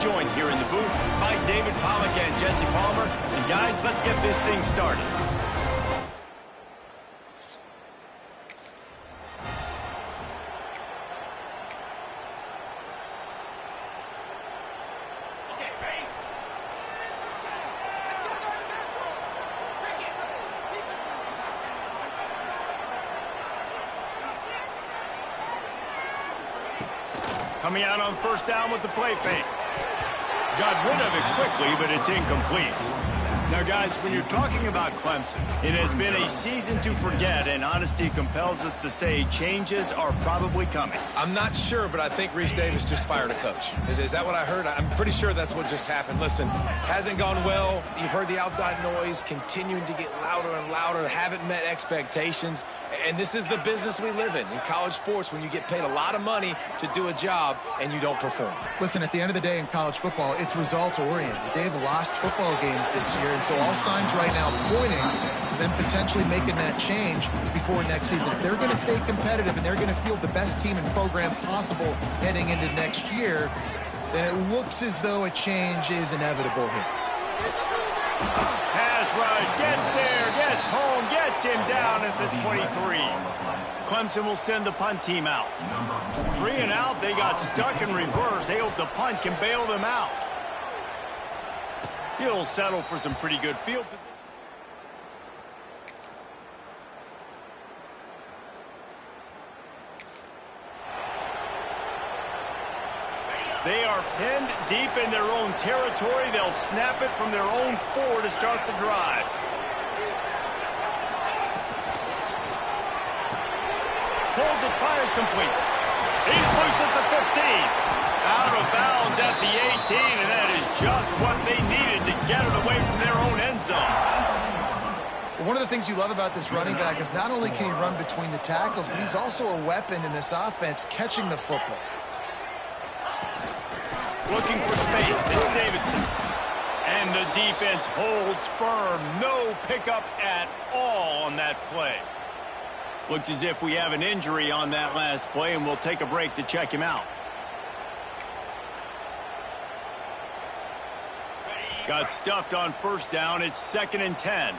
joined here in the booth by David Pollack and Jesse Palmer. And guys, let's get this thing started. Coming out on first down with the play fake. Got rid of it quickly, but it's incomplete. Now, guys, when you're talking about Clemson, it has been a season to forget, and honesty compels us to say changes are probably coming. I'm not sure, but I think Reese Davis just fired a coach. Is that what I heard? I'm pretty sure that's what just happened. Listen, hasn't gone well. You've heard the outside noise continuing to get louder and louder, haven't met expectations. And this is the business we live in college sports, when you get paid a lot of money to do a job and you don't perform. Listen, at the end of the day in college football, it's results-oriented. They've lost football games this year, and so all signs right now pointing to them potentially making that change before next season. If they're going to stay competitive and they're going to field the best team and program possible heading into next year, then it looks as though a change is inevitable here. Pass rush, gets there, gets home, gets him down at the 23. Clemson will send the punt team out. 3 and out, they got stuck in reverse. They hope the punt can bail them out. He'll settle for some pretty good field position. They are pinned deep in their own territory. They'll snap it from their own 4 to start the drive. Pulls it, fired complete. He's loose at the 15. Out of bounds at the 18, and that is just what they needed to get it away from their own end zone. Well, one of the things you love about this running back is not only can he run between the tackles, but he's also a weapon in this offense catching the football. Looking for space, it's Davidson. And the defense holds firm. No pickup at all on that play. Looks as if we have an injury on that last play, and we'll take a break to check him out. Got stuffed on first down. It's 2nd and 10.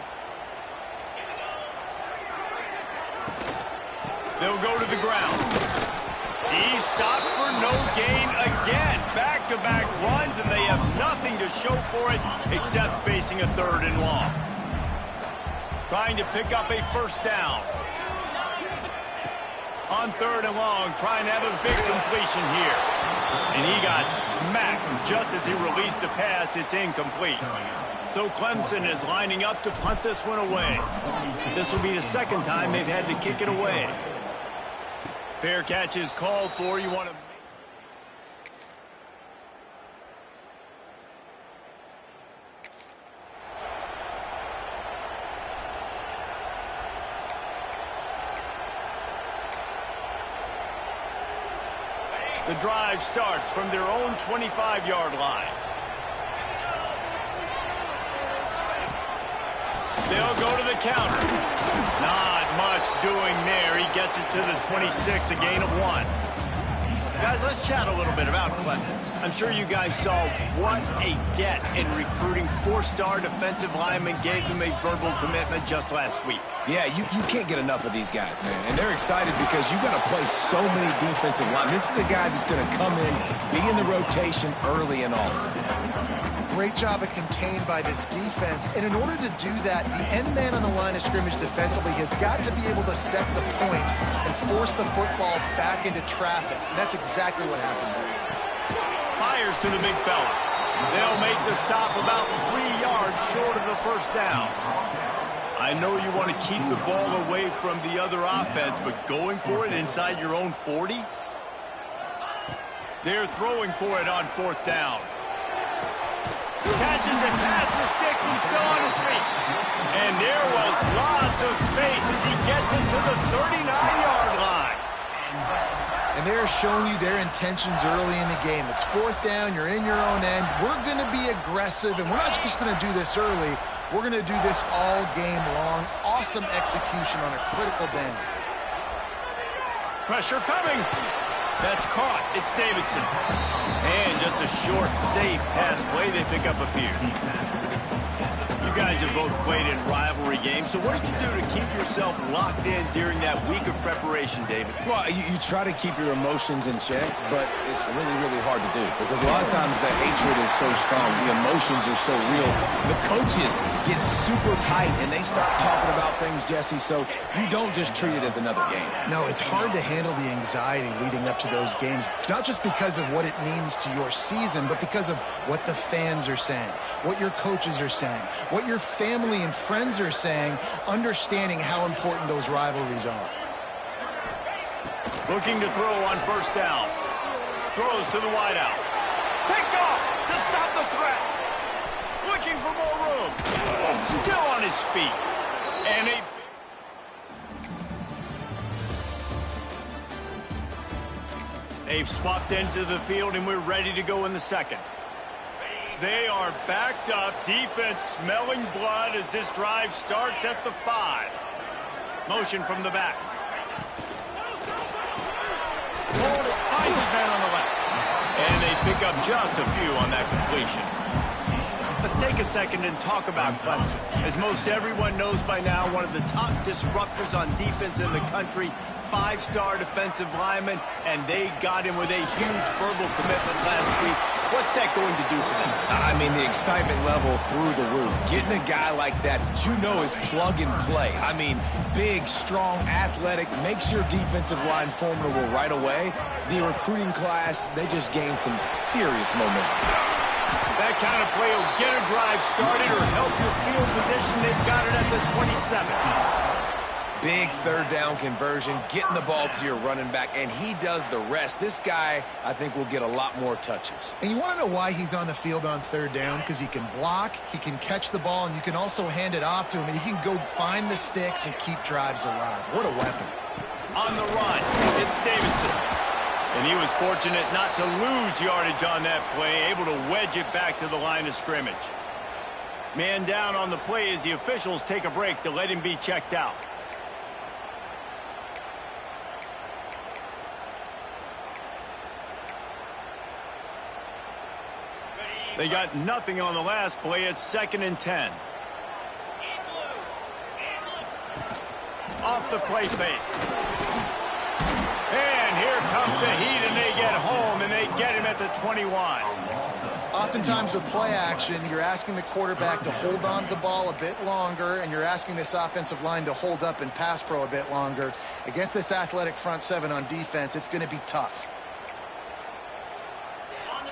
They'll go to the ground. He's stopped for no gain again. Back-to-back runs, and they have nothing to show for it except facing a 3rd and long. Trying to pick up a first down. On 3rd and long, trying to have a big completion here. And he got smacked just as he released the pass. It's incomplete. So Clemson is lining up to punt this one away. This will be the 2nd time they've had to kick it away. Fair catch is called for. You want to... The drive starts from their own 25-yard line. They'll go to the counter. Not much doing there. He gets it to the 26, a gain of 1. Guys, let's chat a little bit about Clemson. I'm sure you guys saw what a get in recruiting. 4-star defensive linemen gave them a verbal commitment just last week. Yeah, you can't get enough of these guys, man. And they're excited because you've got to play so many defensive linemen. This is the guy that's going to come in, be in the rotation early and often. Great job of contained by this defense. And in order to do that, the end man on the line of scrimmage defensively has got to be able to set the point and force the football back into traffic. And that's exactly what happened there. Fires to the big fella. They'll make the stop about 3 yards short of the first down. I know you want to keep the ball away from the other offense, but going for it inside your own 40? They're throwing for it on 4th down. Catches it past the sticks and still on his feet. And there was lots of space as he gets it to the 39-yard line. And they're showing you their intentions early in the game. It's 4th down, you're in your own end. We're going to be aggressive, and we're not just going to do this early. We're going to do this all game long. Awesome execution on a critical down. Pressure coming. That's caught. It's Davidson. And just a short, safe pass play. They pick up a few. You guys have both played in rivalry games, so what did you do to keep yourself locked in during that week of preparation, David? Well, you try to keep your emotions in check, but it's really, really hard to do because a lot of times the hatred is so strong, the emotions are so real. The coaches get super tight, and they start talking about things, Jesse, so you don't just treat it as another game. No, it's hard to handle the anxiety leading up to those games, not just because of what it means to your season, but because of what the fans are saying, what your coaches are saying, what your family and friends are saying, understanding how important those rivalries are. Looking to throw on first down. Throws to the wideout. Picked off to stop the threat. Looking for more room. Still on his feet. And they've swapped ends of the field, and we're ready to go in the second. They are backed up. Defense smelling blood as this drive starts at the 5. Motion from the back. Finds his man on the left. And they pick up just a few on that completion. Let's take a second and talk about Clemson. As most everyone knows by now, one of the top disruptors on defense in the country, 5-star defensive lineman, and they got him with a huge verbal commitment last week. What's that going to do for them? I mean, the excitement level through the roof. Getting a guy like that you know is plug and play. I mean, big, strong, athletic, makes your defensive line formidable right away. The recruiting class, they just gained some serious momentum. That kind of play will get a drive started or help your field position. They've got it at the 27. Big third down conversion, getting the ball to your running back, and he does the rest. This guy, I think, will get a lot more touches. And you want to know why he's on the field on third down? Because he can block, he can catch the ball, and you can also hand it off to him, and he can go find the sticks and keep drives alive. What a weapon. On the run, it's Davidson. And he was fortunate not to lose yardage on that play, able to wedge it back to the line of scrimmage. Man down on the play as the officials take a break to let him be checked out. They got nothing on the last play. It's 2nd and 10. Off the play fake. And here comes the heat, and they get home, and they get him at the 21. Oftentimes with play action, you're asking the quarterback to hold on to the ball a bit longer, and you're asking this offensive line to hold up and pass pro a bit longer. Against this athletic front seven on defense, it's going to be tough.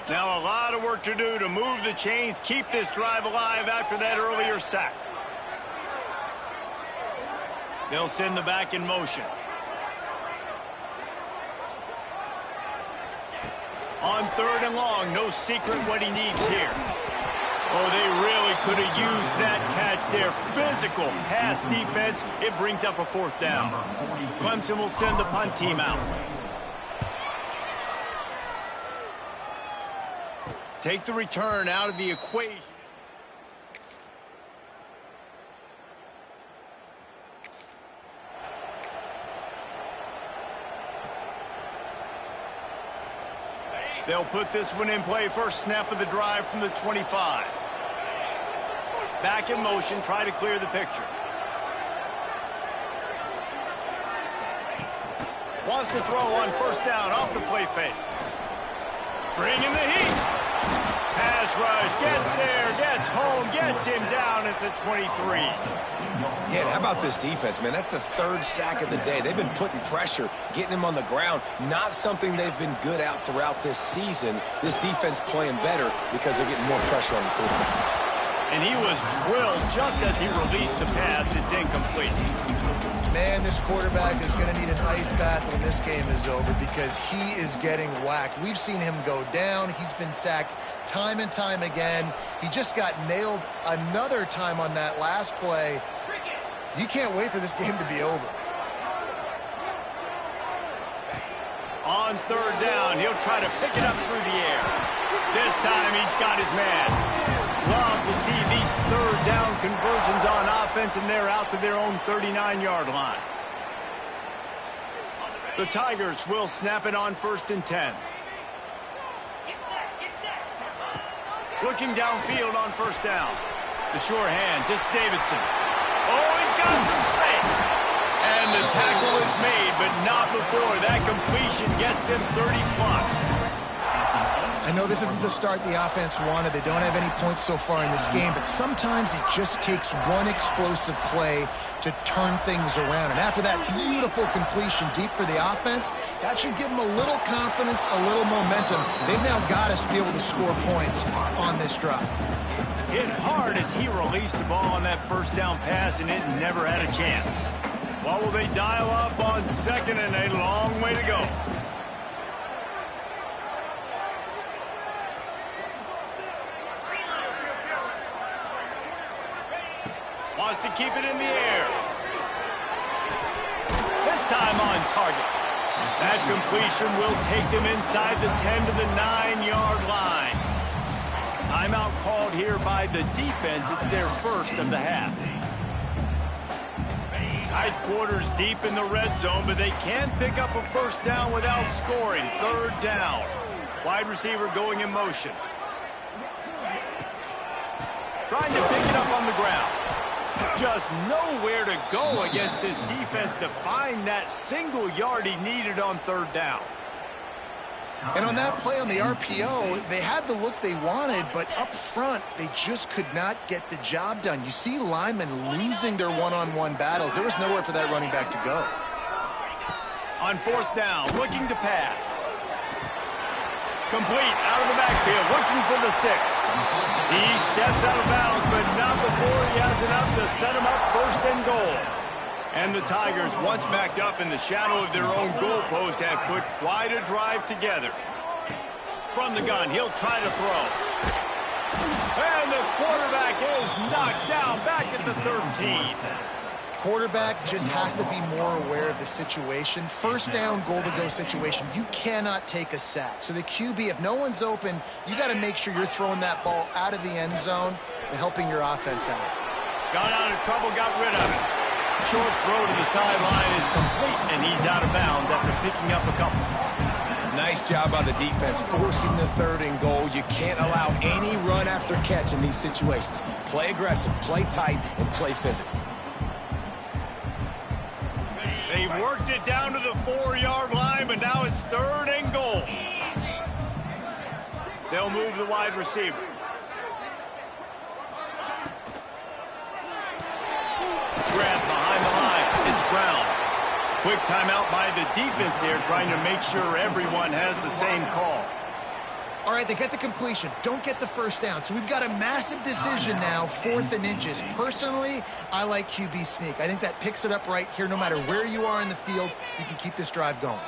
Now a lot of work to do to move the chains, keep this drive alive after that earlier sack. They'll send the back in motion. On 3rd and long, no secret what he needs here. Oh, they really could have used that catch there. Physical pass defense. It brings up a 4th down. Clemson will send the punt team out. Take the return out of the equation. They'll put this one in play. First snap of the drive from the 25. Back in motion, try to clear the picture. Wants to throw on first down off the play fake. Bringing the heat. Pass rush, gets there, gets home, gets him down at the 23. Yeah, and how about this defense, man? That's the 3rd sack of the day. They've been putting pressure, getting him on the ground. Not something they've been good at throughout this season. This defense playing better because they're getting more pressure on the quarterback. And he was drilled just as he released the pass. It's incomplete. Man, this quarterback is going to need an ice bath when this game is over because he is getting whacked. We've seen him go down. He's been sacked time and time again. He just got nailed another time on that last play. You can't wait for this game to be over. On 3rd down, he'll try to pick it up through the air. This time he's got his man. Love to see these 3rd down conversions on offense, and they're out to their own 39-yard line. The Tigers will snap it on 1st and 10. Looking downfield on 1st down. The sure hands, it's Davidson. Oh, he's got some space. And the tackle is made, but not before that completion gets them 30+. I know this isn't the start the offense wanted. They don't have any points so far in this game, but sometimes it just takes one explosive play to turn things around. And after that beautiful completion deep for the offense, that should give them a little confidence, a little momentum. They've now got us to be able to score points on this drive. Hit hard as he released the ball on that 1st down pass, and it never had a chance. What will they dial up on 2nd and a long way to go? Wants to keep it in the air. This time on target. That completion will take them inside the 10 to the 9-yard line. Timeout called here by the defense. It's their first of the half. Tight quarters deep in the red zone, but they can't pick up a 1st down without scoring. 3rd down. Wide receiver going in motion. Trying to pick it up on the ground. Just nowhere to go against this defense to find that single yard he needed on 3rd down. And on that play on the RPO, they had the look they wanted, but up front, they just could not get the job done. You see linemen losing their one-on-one battles. There was nowhere for that running back to go. On 4th down, looking to pass. Complete out of the backfield, looking for the sticks. He steps out of bounds, but not before he has enough to set him up 1st and goal. And the Tigers, once backed up in the shadow of their own goalpost, have put quite a drive together. From the gun, he'll try to throw. And the quarterback is knocked down back at the 13. Quarterback just has to be more aware of the situation. 1st down, goal-to-go situation. You cannot take a sack. So the QB, if no one's open, you got to make sure you're throwing that ball out of the end zone and helping your offense out. Got out of trouble, got rid of it. Short throw to the sideline is complete, and he's out of bounds after picking up a couple. Nice job by the defense, forcing the 3rd and goal. You can't allow any run after catch in these situations. Play aggressive, play tight, and play physical. They've worked it down to the 4-yard line, but now it's 3rd and goal. They'll move the wide receiver. Grab behind the line. It's Brown. Quick timeout by the defense there, trying to make sure everyone has the same call. All right, they get the completion. Don't get the 1st down. So we've got a massive decision now, 4th and inches. Personally, I like QB sneak. I think that picks it up right here. No matter where you are in the field, you can keep this drive going.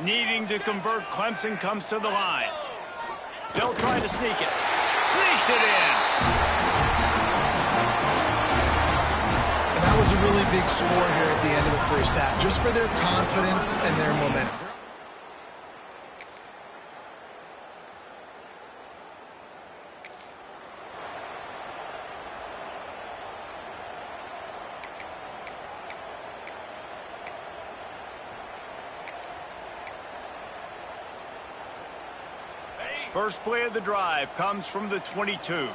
Needing to convert, Clemson comes to the line. They'll try to sneak it. Sneaks it in. And that was a really big score here at the end of the 1st half, just for their confidence and their momentum. First play of the drive comes from the 22.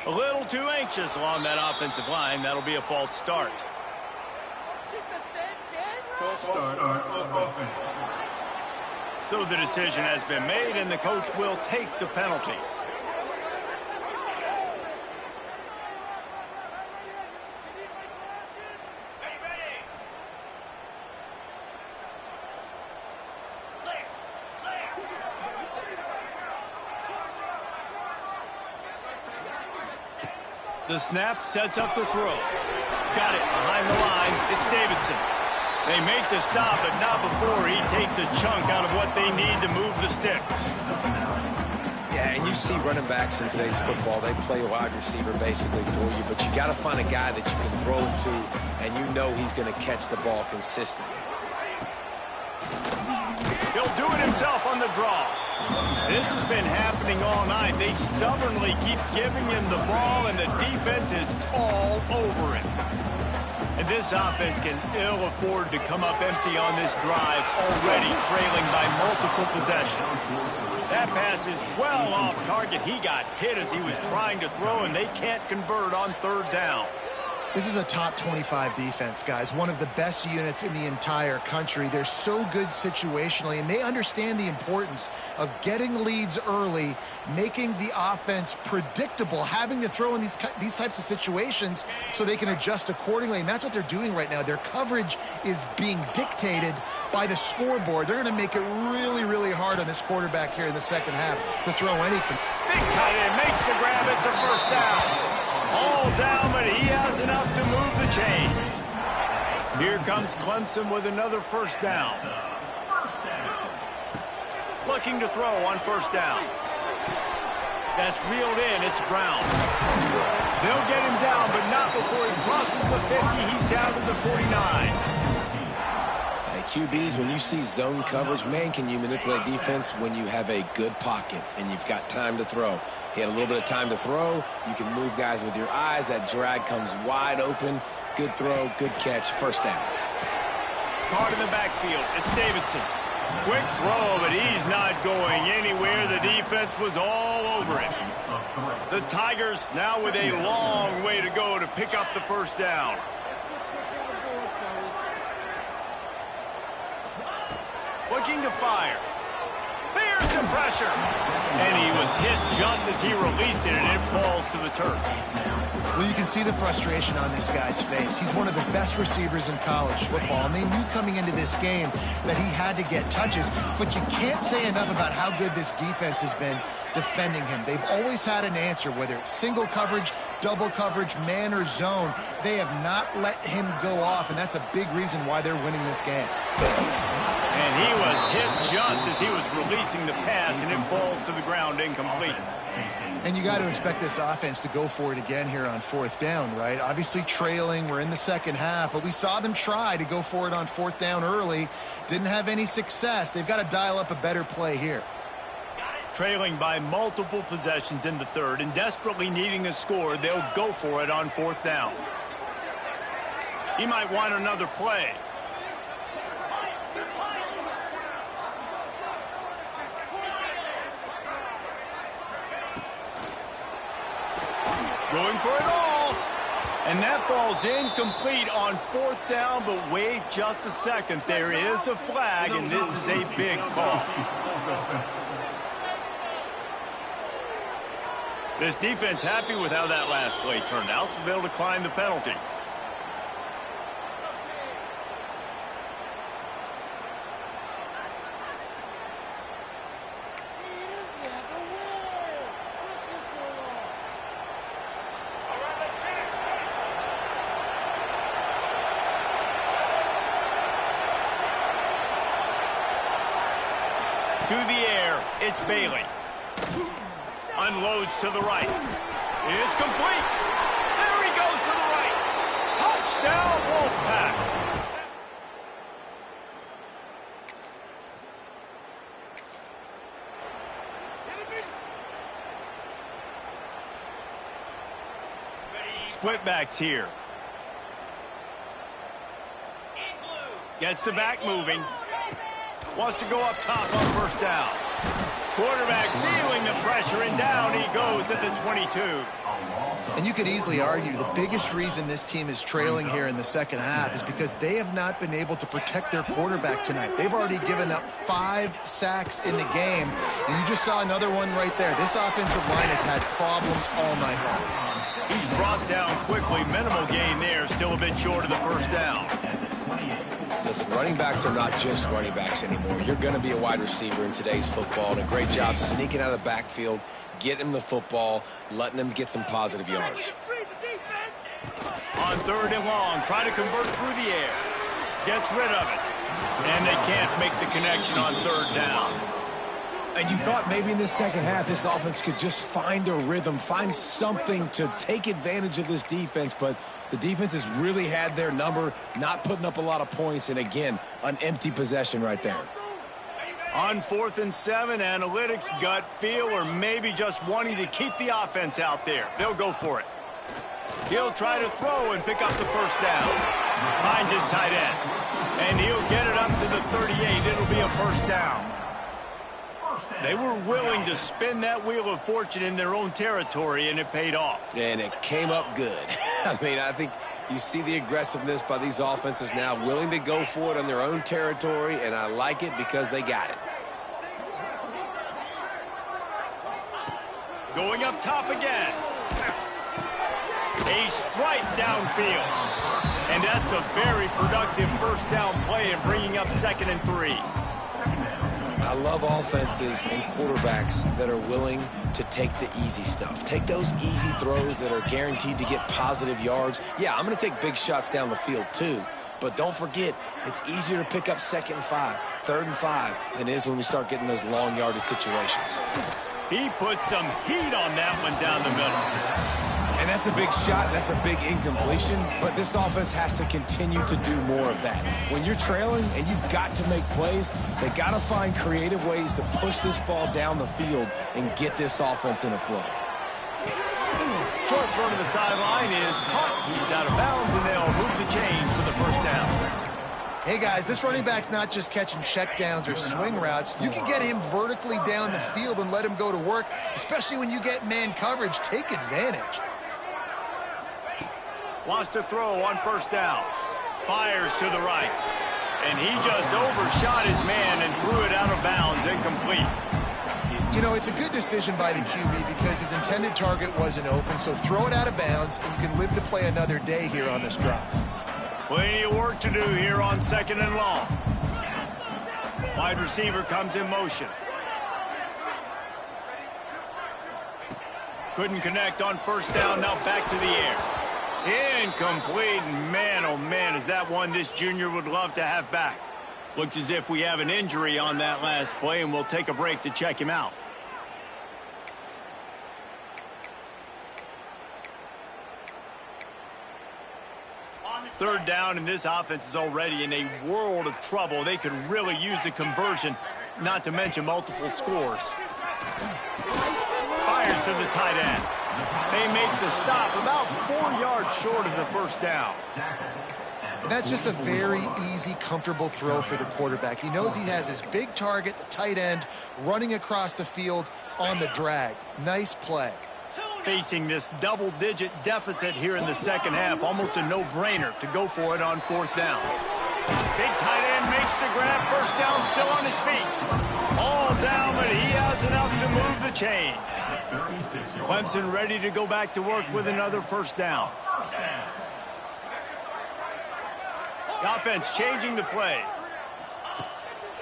A little too anxious along that offensive line. That'll be a false start. False start on offense. So the decision has been made, and the coach will take the penalty. The snap sets up the throw. Got it behind the line. It's Davidson. They make the stop, but not before he takes a chunk out of what they need to move the sticks. Yeah, and you see running backs in today's football, they play wide receiver basically for you, but you got to find a guy that you can throw it to, and you know he's going to catch the ball consistently. He'll do it himself on the draw. This has been happening all night. They stubbornly keep giving him the ball, and the defense is all over it. And this offense can ill afford to come up empty on this drive, already trailing by multiple possessions. That pass is well off target. He got hit as he was trying to throw, and they can't convert on third down. This is a top 25 defense, guys. One of the best units in the entire country. They're so good situationally, and they understand the importance of getting leads early, making the offense predictable, having to throw in these types of situations so they can adjust accordingly. And that's what they're doing right now. Their coverage is being dictated by the scoreboard. They're going to make it really, really hard on this quarterback here in the second half to throw any. Big tight end makes the grab. It's a first down. All down, but he has enough to move the chains. Here comes Clemson with another first down. Looking to throw on first down. That's reeled in. It's Brown. They'll get him down, but not before he crosses the 50. He's down to the 49. QBs, when you see zone coverage, man, can you manipulate defense when you have a good pocket and you've got time to throw. He had a little bit of time to throw. You can move guys with your eyes. That drag comes wide open. Good throw, good catch, first down. Caught in the backfield. It's Davidson. Quick throw, but he's not going anywhere. The defense was all over him. The Tigers now with a long way to go to pick up the first down. Looking to fire. There's the pressure. And he was hit just as he released it, and it falls to the turf. Well, you can see the frustration on this guy's face. He's one of the best receivers in college football, and they knew coming into this game that he had to get touches, but you can't say enough about how good this defense has been defending him. They've always had an answer, whether it's single coverage, double coverage, man or zone. They have not let him go off, and that's a big reason why they're winning this game. And he was hit just as he was releasing the pass, and it falls to the ground incomplete. And you got to expect this offense to go for it again here on fourth down, right? Obviously trailing, we're in the second half, but we saw them try to go for it on fourth down early. Didn't have any success. They've got to dial up a better play here. Trailing by multiple possessions in the third and desperately needing a score, they'll go for it on fourth down. He might want another play. Going for it all. And that falls incomplete on fourth down, but wait just a second. There is a flag, and this is a big call. This defense happy with how that last play turned out, so they'll decline the penalty. To the air, it's Bailey. Unloads to the right. It's complete. There he goes to the right. Touchdown, Wolfpack. Split backs here. Gets the back moving. Wants to go up top on first down. Quarterback feeling the pressure, and down he goes at the 22. And you could easily argue the biggest reason this team is trailing here in the second half is because they have not been able to protect their quarterback tonight. They've already given up 5 sacks in the game, and you just saw another one right there. This offensive line has had problems all night long. He's brought down quickly. Minimal gain there, still a bit short of the first down. Listen, running backs are not just running backs anymore. You're going to be a wide receiver in today's football, and a great job sneaking out of the backfield, getting them the football, letting them get some positive yards. On third and long, try to convert through the air. Gets rid of it. And they can't make the connection on third down. And you thought maybe in this second half this offense could just find a rhythm, find something to take advantage of this defense, but the defense has really had their number, not putting up a lot of points, and again, an empty possession right there. On 4th and 7, analytics, gut feel, or maybe just wanting to keep the offense out there. They'll go for it. He'll try to throw and pick up the first down. Finds his tight end. And he'll get it up to the 38. It'll be a first down. They were willing to spin that wheel of fortune in their own territory, and it paid off. And it came up good. I mean, I think you see the aggressiveness by these offenses now, willing to go for it on their own territory, and I like it because they got it. Going up top again. A strike downfield. And that's a very productive first down play and bringing up 2nd and 3. I love offenses and quarterbacks that are willing to take the easy stuff. Take those easy throws that are guaranteed to get positive yards. Yeah, I'm going to take big shots down the field too. But don't forget, it's easier to pick up 2nd and 5, 3rd and 5 than it is when we start getting those long yardage situations. He put some heat on that one down the middle. And that's a big shot, that's a big incompletion, but this offense has to continue to do more of that. When you're trailing and you've got to make plays, they got to find creative ways to push this ball down the field and get this offense in a flow. Short throw to the sideline is caught. He's out of bounds, and they'll move the chains for the first down. Hey, guys, this running back's not just catching checkdowns or swing routes. You can get him vertically down the field and let him go to work, especially when you get man coverage. Take advantage. Wants to throw on first down. Fires to the right. And he just overshot his man and threw it out of bounds, incomplete. You know, it's a good decision by the QB because his intended target wasn't open, so throw it out of bounds, and you can live to play another day here on this drive. Plenty of work to do here on 2nd and long. Wide receiver comes in motion. Couldn't connect on first down, now back to the air. Incomplete. Man, oh man, is that one this junior would love to have back. Looks as if we have an injury on that last play, and we'll take a break to check him out. Third down, and this offense is already in a world of trouble. They could really use a conversion, not to mention multiple scores. Fires to the tight end. They make the stop about 4 yards short of the first down. That's just a very easy, comfortable throw for the quarterback. He knows he has his big target, the tight end, running across the field on the drag. Nice play. Facing this double-digit deficit here in the second half, almost a no-brainer to go for it on 4th down. Big tight end makes the grab, first down, still on his feet. All down, but he has enough to move the chains. Clemson ready to go back to work with another first down. The offense changing the play.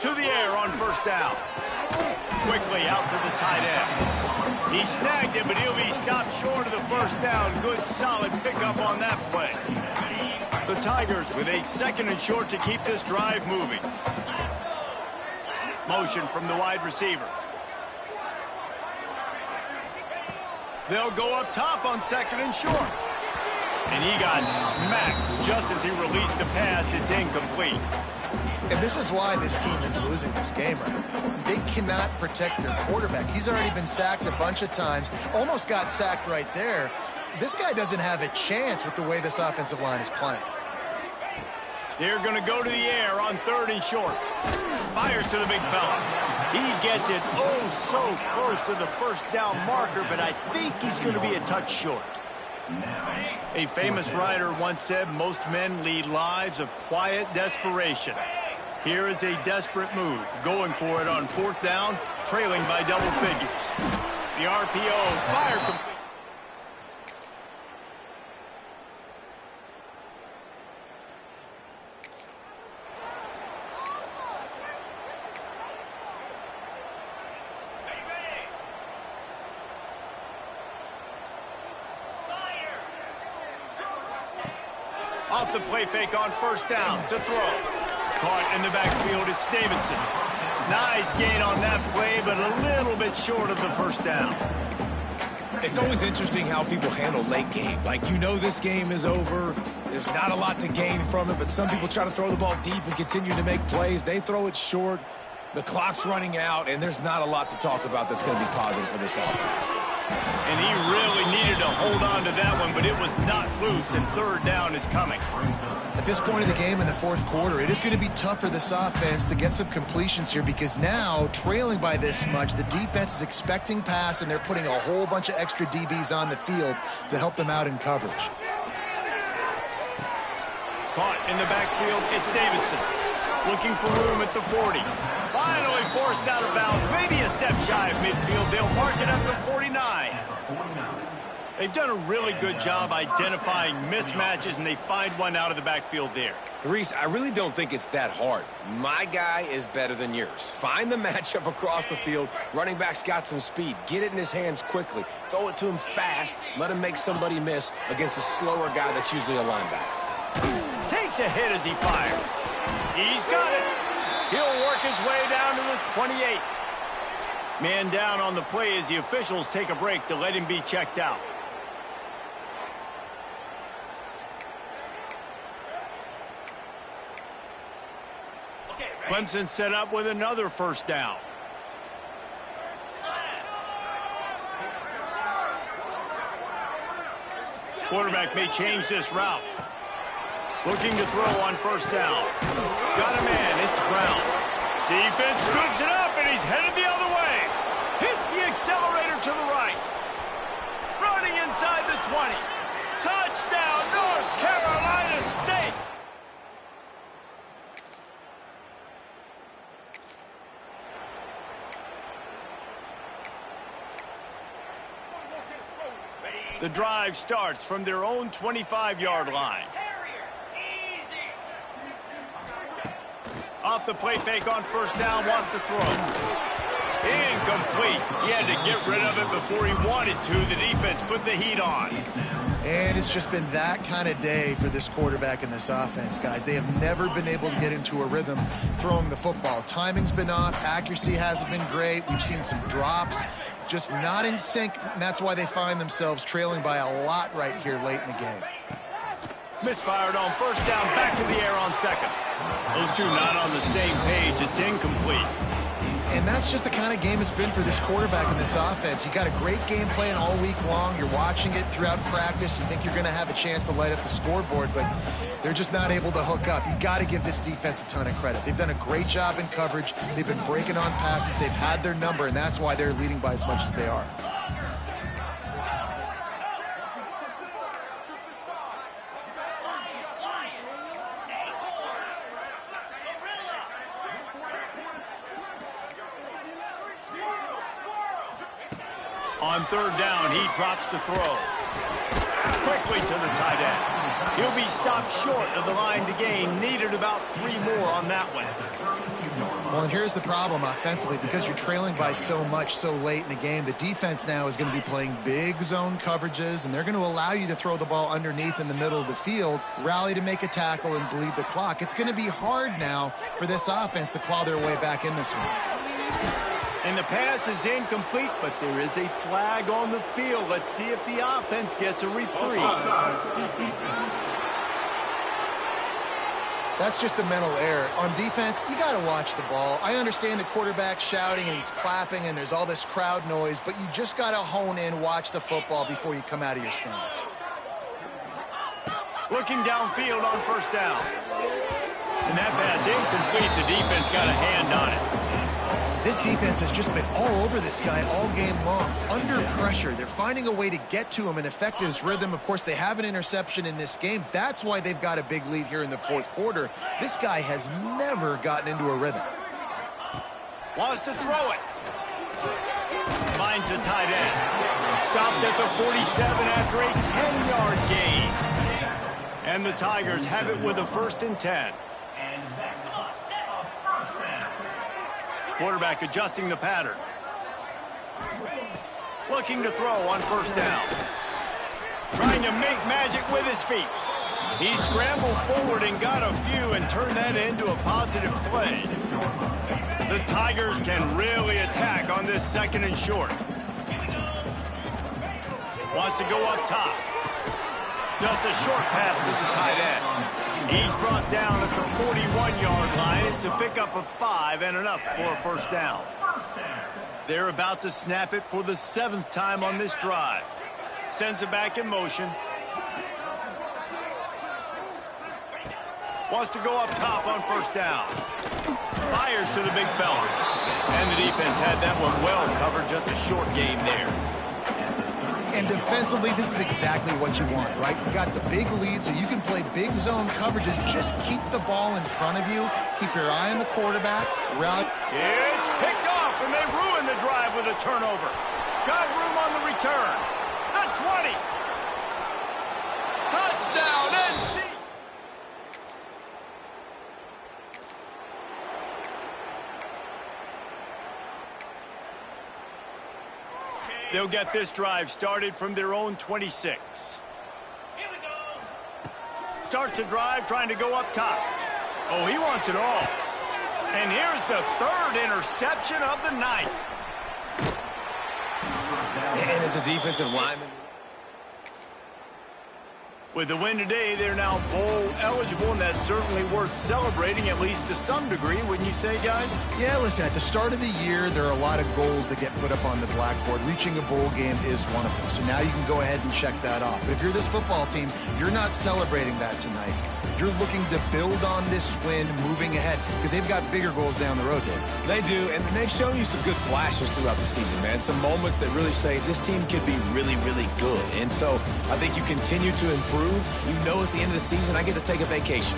To the air on first down. Quickly out to the tight end. He snagged it, but he'll be stopped short of the first down. Good, solid pickup on that play. The Tigers with a 2nd and short to keep this drive moving. Motion from the wide receiver. They'll go up top on 2nd and short. And he got smacked just as he released the pass. It's incomplete. And this is why this team is losing this game right now. They cannot protect their quarterback. He's already been sacked a bunch of times. Almost got sacked right there. This guy doesn't have a chance with the way this offensive line is playing. They're going to go to the air on 3rd and short. Fires to the big fella. He gets it oh so close to the first down marker, but I think he's going to be a touch short. A famous writer once said, most men lead lives of quiet desperation. Here is a desperate move, going for it on 4th down, trailing by double figures. The RPO, fire complete. Off the play fake on first down to throw. Caught in the backfield, it's Davidson. Nice gain on that play, but a little bit short of the first down. It's always interesting how people handle late game. Like, you know this game is over. There's not a lot to gain from it, but some people try to throw the ball deep and continue to make plays. They throw it short. The clock's running out, and there's not a lot to talk about that's going to be positive for this offense. And he really needed to hold on to that one, but it was not loose, and third down is coming. At this point of the game in the fourth quarter, it is going to be tough for this offense to get some completions here because now, trailing by this much, the defense is expecting pass, and they're putting a whole bunch of extra DBs on the field to help them out in coverage. Caught in the backfield, it's Davidson. Looking for room at the 40. Finally forced out of bounds, maybe a step shy of midfield. They'll mark it up to 49. They've done a really good job identifying mismatches, and they find one out of the backfield there. Reese, I really don't think it's that hard. My guy is better than yours. Find the matchup across the field. Running back's got some speed. Get it in his hands quickly. Throw it to him fast. Let him make somebody miss against a slower guy that's usually a linebacker. Takes a hit as he fires. He's got it. He'll work his way down to the 28. Man down on the play as the officials take a break to let him be checked out. Clemson set up with another first down. Quarterback may change this route. Looking to throw on first down. Got a man, it's Brown. Defense scoops it up, and he's headed the other way. Hits the accelerator to the right. Running inside the 20. Touchdown, North Carolina State. The drive starts from their own 25-yard line. Off the play fake on first down, wants to throw. Incomplete. He had to get rid of it before he wanted to. The defense put the heat on. And it's just been that kind of day for this quarterback and this offense, guys. They have never been able to get into a rhythm throwing the football. Timing's been off. Accuracy hasn't been great. We've seen some drops. Just not in sync, and that's why they find themselves trailing by a lot right here late in the game. Misfired on first down, back to the air on second. Those two not on the same page. It's incomplete. And that's just the kind of game it's been for this quarterback and this offense. You got a great game plan all week long. You're watching it throughout practice. You think you're going to have a chance to light up the scoreboard, but they're just not able to hook up. You got to give this defense a ton of credit. They've done a great job in coverage. They've been breaking on passes. They've had their number, and that's why they're leading by as much as they are. On third down, he drops to throw. Quickly to the tight end. He'll be stopped short of the line to gain. Needed about 3 more on that one. Well, and here's the problem offensively. Because you're trailing by so much so late in the game, the defense now is going to be playing big zone coverages, and they're going to allow you to throw the ball underneath in the middle of the field, rally to make a tackle, and bleed the clock. It's going to be hard now for this offense to claw their way back in this one. And the pass is incomplete, but there is a flag on the field. Let's see if the offense gets a reprieve. That's just a mental error. On defense, you got to watch the ball. I understand the quarterback shouting and he's clapping and there's all this crowd noise, but you just got to hone in, watch the football before you come out of your stance. Looking downfield on first down. And that pass incomplete. The defense got a hand on it. This defense has just been all over this guy all game long. Under pressure, they're finding a way to get to him and affect his rhythm. Of course, they have an interception in this game. That's why they've got a big lead here in the fourth quarter. This guy has never gotten into a rhythm. Wants to throw it. Finds the tight end. Stopped at the 47 after a 10-yard gain. And the Tigers have it with a 1st and 10. Quarterback adjusting the pattern. Looking to throw on first down. Trying to make magic with his feet. He scrambled forward and got a few and turned that into a positive play. The Tigers can really attack on this 2nd and short. Wants to go up top. Just a short pass to the tight end. He's brought down at the 41-yard line to pick up a 5 and enough for a first down. They're about to snap it for the 7th time on this drive. Sends it back in motion. Wants to go up top on first down. Fires to the big fella. And the defense had that one well covered. Just a short game there. And defensively, this is exactly what you want, right? You got the big lead, so you can play big zone coverages. Just keep the ball in front of you. Keep your eye on the quarterback. It's picked off, and they ruin the drive with a turnover. Got room on the return. The 20. Touchdown, NC. They'll get this drive started from their own 26. Here we go. Starts a drive trying to go up top. Oh, he wants it all. And here's the 3rd interception of the night. And as a defensive lineman. With the win today, they're now bowl eligible, and that's certainly worth celebrating, at least to some degree, wouldn't you say, guys? Yeah, listen, at the start of the year, there are a lot of goals that get put up on the blackboard. Reaching a bowl game is one of them. So now you can go ahead and check that off. But if you're this football team, you're not celebrating that tonight. You're looking to build on this win moving ahead because they've got bigger goals down the road, Dave. They do, and they've shown you some good flashes throughout the season, man. Some moments that really say this team could be really, really good. And so I think you continue to improve. You know at the end of the season, I get to take a vacation.